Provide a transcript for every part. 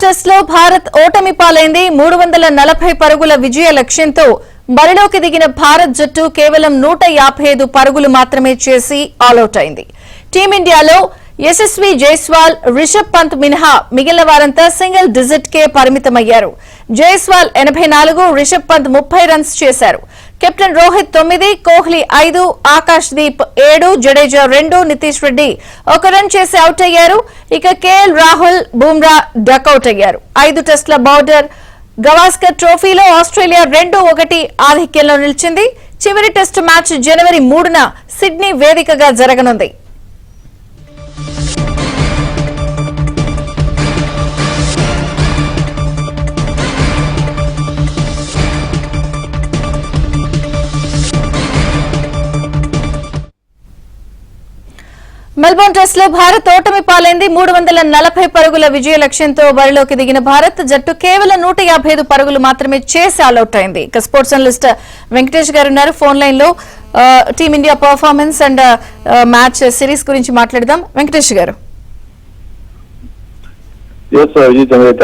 Test లో భారత్ ఓటమి పాలైంది. 340 పరుగుల విజయ లక్ష్యంతో బరిలోకి దిగిన భారత్ జట్టు కేవలం 155 పరుగులు మాత్రమే చేసి ఆలౌట్ అయింది. టీమిండియాలో యశస్వి జైస్వాల్, రిషబ్ పంత్ మినహా మిగిలిన వారంతా సింగిల్ డిజిట్ కే పరిమితమయ్యారు. జైస్వాల్ 84, రిషబ్ పంత్ 30 రన్స్ చేశారు. కెప్టెన్ రోహిత్ 9, కోహ్లీ 5, ఆకాష్ దీప్ 7, జడేజా 2, నితీష్ రెడ్డి 1 రన్ చేసి అవుట్ అయ్యారు. ఇక కేఎల్ రాహుల్, బుమ్రా డకౌట్ అయ్యారు. 5 టెస్టుల బౌలర్ గవాస్కర్ ట్రోఫీలో ఆస్ట్రేలియా 2-1 ఆధిక్యంలో నిలిచింది. చివరి టెస్టు మ్యాచ్ జనవరి 3న సిడ్నీ వేదికగా జరగనుంది. మెల్బోర్న్ టెస్ట్ లో భారత్ ఓటమి పాలైంది. 340 పరుగుల విజయ లక్ష్యంతో బరిలోకి దిగిన భారత్ జట్టు కేవలం 155 పరుగులు మాత్రమే చేసి ఆల్అౌట్ అయింది. ఇక స్పోర్ట్స్ అనలిస్ట్ వెంకటేష్ గారు ఉన్నారు ఫోన్ లైన్ లో. Team India performance and match series గురించి మాట్లాడదాం. వెంకటేష్ గారు.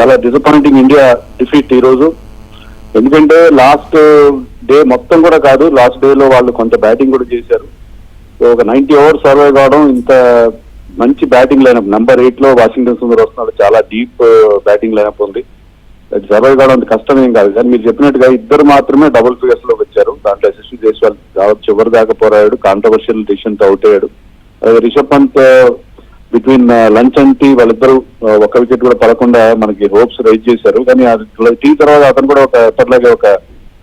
చాలా డిసప్పాయింటింగ్ ఇండియా డిఫీట్ ఈ రోజు. ఎందుకంటే లాస్ట్ డే మొత్తం కూడా కాదు, లాస్ట్ డే లో వాళ్ళు కొంత బ్యాటింగ్ కూడా చేశారు. ఒక 90 ఓవర్స్ సర్వైవ్ కావడం, ఇంత మంచి బ్యాటింగ్ లైనప్, నెంబర్ 8 లో వాషింగ్టన్ సుందర్ వస్తున్నాడు, చాలా డీప్ బ్యాటింగ్ లైనప్ ఉంది. అది సర్వైవ్ కావడం అంత కష్టమేం కాదు. కానీ మీరు చెప్పినట్టుగా ఇద్దరు మాత్రమే డబుల్ ఫిగర్స్ లోకి వచ్చారు. దాంట్లో యశస్వి జైస్వాల్ చివరి దాకా పోరాడు, కాంట్రవర్షియల్ డిసిషన్ తో అవుట్ అయ్యాడు. Rishabh Pant between lunch and tea వాళ్ళిద్దరూ ఒక వికెట్ కూడా పడకుండా మనకి హోప్స్ రైజ్ చేశారు. కానీ టీ తర్వాత అతను కూడా ఎప్పటిలాగే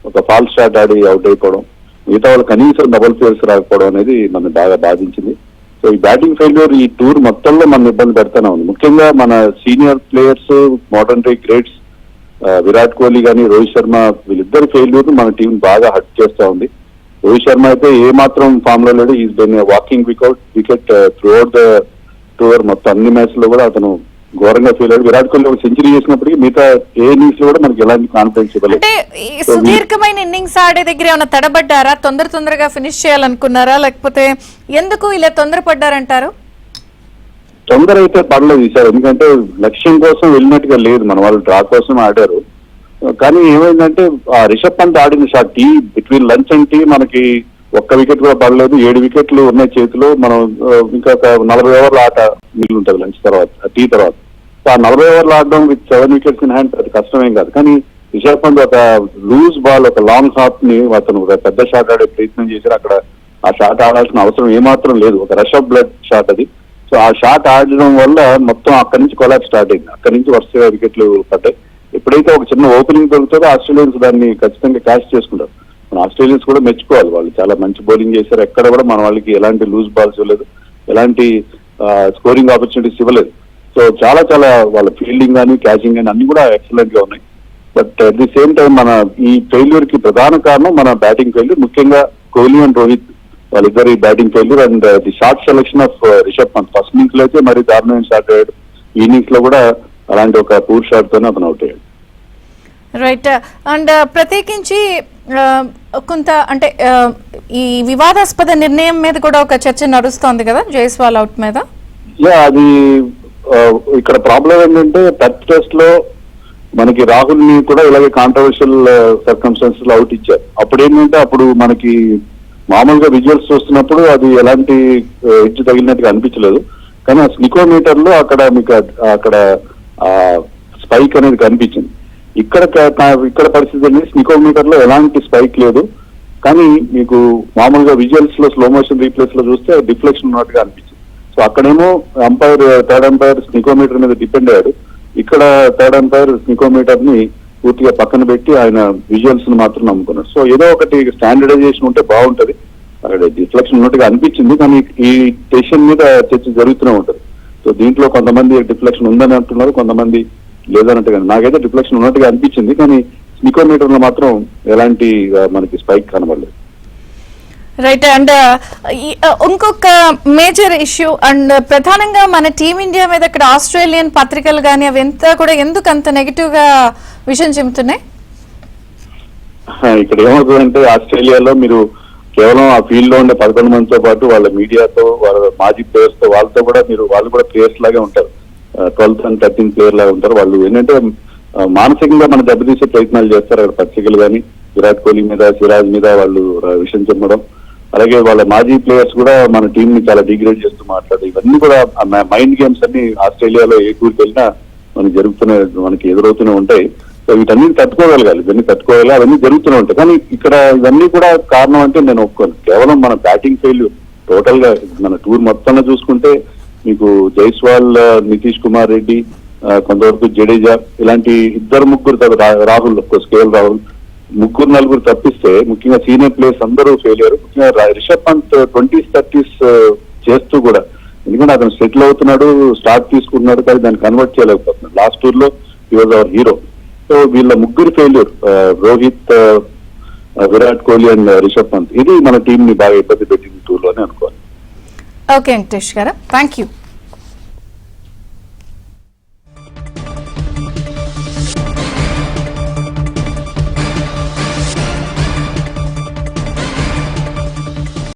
ఒక ఫాల్స్ షాట్ ఆడి అవుట్ అయిపోవడం, మిగతా వాళ్ళు కనీసం డబుల్ ఫిగర్స్ రాకపోవడం అనేది మనం బాగా బాధించింది. సో ఈ బ్యాటింగ్ ఫెయిల్యూర్ ఈ టూర్ మొత్తంలో మన ఇబ్బంది పెడతానే ఉంది. ముఖ్యంగా మన senior players, modern day greats Virat Kohli కానీ రోహిత్ శర్మ, వీళ్ళిద్దరు ఫెయిల్యూర్ మన టీం బాగా హర్ట్ చేస్తా ఉంది. రోహిత్ శర్మ అయితే ఏ మాత్రం ఫామ్ లో లేడు. Is Ben walking wicket through out the tour. మొత్తం అన్ని మ్యాచ్ లో కూడా అతను ఘోరంగా ఫీల్ అయ్యాడు. విరాట్ కోహ్లీ ఒక సెంచరీ చేసినప్పటికీ మిగతా ఏ ఇన్నింగ్స్ లో కూడా మనకి ఎలాంటి కాన్ఫిడెన్స్ ఇవ్వలేదు. సుదీర్ఘమైన ఇన్నింగ్స్ ఆడే దగ్గర ఏమైనా తడబడ్డారా? తొందరగా ఫినిష్ చేయాలనుకున్నారా? లేకపోతే ఎందుకు ఇలా తొందరపడ్డారంటారు? తొందర అయితే పడలేదు ఈసారి, ఎందుకంటే లక్ష్యం కోసం వెళ్ళినట్టుగా లేదు. మన వాళ్ళు డ్రా కోసం ఆడారు. కానీ ఏమైందంటే ఆ రిషబ్ పంత్ ఆడిన షాట్ టీ బిట్వీన్ లంచ్ అండ్ టీ మనకి ఒక్క వికెట్ కూడా పడలేదు. 7 వికెట్లు ఉన్నాయి చేతిలో. మనం ఇంకా 40 ఓవర్ల ఆట మిగిలి ఉంటుంది లంచ్ తర్వాత, టీ తర్వాత. సో ఆ 40 ఓవర్లు ఆడడం విత్ 7 వికెట్స్ ఇన్ హ్యాండ్ అది కష్టమేం కాదు. కానీ రిషబ్ పంత్ ఒక లూజ్ బాల్, ఒక లాంగ్ హాప్ ని అతను ఒక పెద్ద షాట్ ఆడే ప్రయత్నం చేశారు. అక్కడ ఆ షాట్ ఆడాల్సిన అవసరం ఏమాత్రం లేదు, ఒక రష్ ఆఫ్ బ్లడ్ షాట్ అది. సో ఆ షాట్ ఆడడం వల్ల మొత్తం అక్కడి నుంచి కొలాప్స్ స్టార్ట్ అయింది. అక్కడి నుంచి వరుసగా వికెట్లు పడ్డాయి. ఎప్పుడైతే ఒక చిన్న ఓపెనింగ్ దొరుకుతుందో ఆస్ట్రేలియన్స్ దాన్ని ఖచ్చితంగా క్యాచ్ చేసుకుంటారు. మన ఆస్ట్రేలియన్స్ కూడా మెచ్చుకోవాలి, వాళ్ళు చాలా మంచి బౌలింగ్ చేశారు. ఎక్కడ కూడా మన వాళ్ళకి ఎలాంటి లూజ్ బాల్స్ ఇవ్వలేదు, ఎలాంటి స్కోరింగ్ ఆపర్చునిటీస్ ఇవ్వలేదు. సో చాలా వాళ్ళ ఫీల్డింగ్ కానీ క్యాచింగ్ కానీ అన్ని కూడా ఎక్సలెంట్ గా ఉన్నాయి. But at the same time మన ఈ ఫెయిల్యూర్ కి ప్రధాన కారణం మన బ్యాటింగ్ ఫెయిల్యూర్. ముఖ్యంగా కోహ్లీ అండ్ రోహిత్ వాళ్ళిద్దరు ఈ batting failure and the shot selection of Rishabh Pant. First innings లో అయితే మరి దారుణమైన షాట్ అయ్యాడు. ఈ ఇన్నింగ్స్ లో కూడా అలాంటి ఒక పూర్ షాట్ తోనే అతను అవుట్ అయ్యాడు. రైట్. అండ్ ప్రత్యేకించి కొంత అంటే ఈ వివాదాస్పద నిర్ణయం మీద కూడా ఒక చర్చ నడుస్తోంది కదా జైస్వాల్ అవుట్ మీద. అది ఇక్కడ ప్రాబ్లం ఏంటంటే టెస్ట్ టెస్ట్ లో మనకి రాహుల్ ని కూడా ఇలాగే కాంట్రవర్షియల్ సర్కమ్స్టాన్సెస్ లో అవుట్ ఇచ్చారు. అప్పుడు ఏంటంటే అప్పుడు మనకి మామూలుగా విజువల్స్ చూస్తున్నప్పుడు అది ఎలాంటి ఎడ్జ్ తగిలినట్టుగా అనిపించలేదు. కానీ ఆ స్నికోమీటర్ లో అక్కడ స్పైక్ అనేది కనిపించింది. ఇక్కడ పరిస్థితి అనేది స్నికోమీటర్ లో ఎలాంటి స్పైక్ లేదు. కానీ మీకు మామూలుగా విజువల్స్ లో స్లో మోషన్ రీప్లేస్ లో చూస్తే డిఫ్లెక్షన్ ఉన్నట్టుగా అనిపించింది. సో అక్కడేమో థర్డ్ అంపైర్ స్నికోమీటర్ మీద డిపెండ్ అయ్యాడు. ఇక్కడ థర్డ్ అంపైర్ స్నికోమీటర్ ని పూర్తిగా పక్కన పెట్టి ఆయన విజువల్స్ ని మాత్రం నమ్ముకున్నాడు. సో ఏదో ఒకటి స్టాండర్డైజేషన్ ఉంటే బాగుంటది. అక్కడ డిఫ్లెక్షన్ ఉన్నట్టుగా అనిపించింది, కానీ ఈ డెసిషన్ మీద చర్చ జరుగుతూనే ఉంటది. సో దీంట్లో కొంతమంది డిఫ్లెక్షన్ ఉందని అంటున్నారు, కొంతమంది లేదన్నట్టుగా. నాకైతే డిఫ్లెక్షన్ ఉన్నట్టుగా అనిపించింది, కానీ స్నికోమీటర్ లో మాత్రం ఎలాంటి మనకి స్పైక్ కనబడలేదు. రైట్. అండ్ ఇంకొక మేజర్ ఇష్యూ అండ్ ప్రధానంగా మన టీమిండియా మీద ఇక్కడ ఆస్ట్రేలియన్ పత్రికలు కానీ అవి ఎంత కూడా ఎందుకు అంత నెగిటివ్ గా విషయం చెబుతున్నాయి? ఇక్కడ ఏమవుతుందంటే ఆస్ట్రేలియాలో మీరు కేవలం ఆ ఫీల్డ్ లో ఉండే 11 మందితో పాటు వాళ్ళ మీడియాతో, వాళ్ళ మాజీ ప్లేయర్స్ తో, వాళ్ళతో కూడా వాళ్ళు కూడా ప్లేయర్స్ లాగే ఉంటారు. 12th and 13th ప్లేయర్ లాగా ఉంటారు. వాళ్ళు ఏంటంటే మానసికంగా మన దెబ్బతీసే ప్రయత్నాలు చేస్తారు. అక్కడ పచ్చికలు కానీ విరాట్ కోహ్లీ మీద, సిరాజ్ మీద వాళ్ళు విషయం చెప్పడం, అలాగే వాళ్ళ మాజీ ప్లేయర్స్ కూడా మన టీం ని చాలా డిగ్రేడ్ చేస్తూ మాట్లాడదు. ఇవన్నీ కూడా మైండ్ గేమ్స్ అన్ని ఆస్ట్రేలియాలో ఏ టూర్కి వెళ్ళినా మనకి ఎదురవుతూనే ఉంటాయి. సో వీటన్ని తట్టుకోగలగాలి, ఇవన్నీ తట్టుకోగలగాలి, అవన్నీ జరుగుతూనే ఉంటాయి. కానీ ఇక్కడ ఇవన్నీ కూడా కారణం అంటే నేను ఒప్పుకోను. కేవలం మన బ్యాటింగ్ ఫెయిల్యూర్ టోటల్ గా మన టూర్ మొత్తంలో చూసుకుంటే మీకు జైస్వాల్, నితీష్ కుమార్ రెడ్డి, కొంతవరకు జడేజా, ఇలాంటి ఇద్దరు ముగ్గురు, రాహుల్ కేఎల్ రాహుల్, ముగ్గురు నలుగురు తప్పిస్తే ముఖ్యంగా సీనియర్ ప్లేయర్స్ అందరూ ఫెయిలియర్. ముఖ్యంగా రిషబ్ పంత్ 20s 30s చేస్తూ కూడా, ఎందుకంటే అతను సెటిల్ అవుతున్నాడు, స్టార్ట్ తీసుకుంటున్నాడు, కానీ దాన్ని కన్వర్ట్ చేయలేకపోతున్నాడు. లాస్ట్ టూర్ లో he was our hero. So వీళ్ళ ముగ్గురు ఫెయిల్యూర్, రోహిత్, విరాట్ కోహ్లీ అండ్ రిషబ్ పంత్, ఇది మన టీం ని బాగా ఇబ్బంది పెట్టింది టూర్ లోనే అనుకోవాలి. ఓకే వెంకటేష్ గారు, థ్యాంక్ యూ.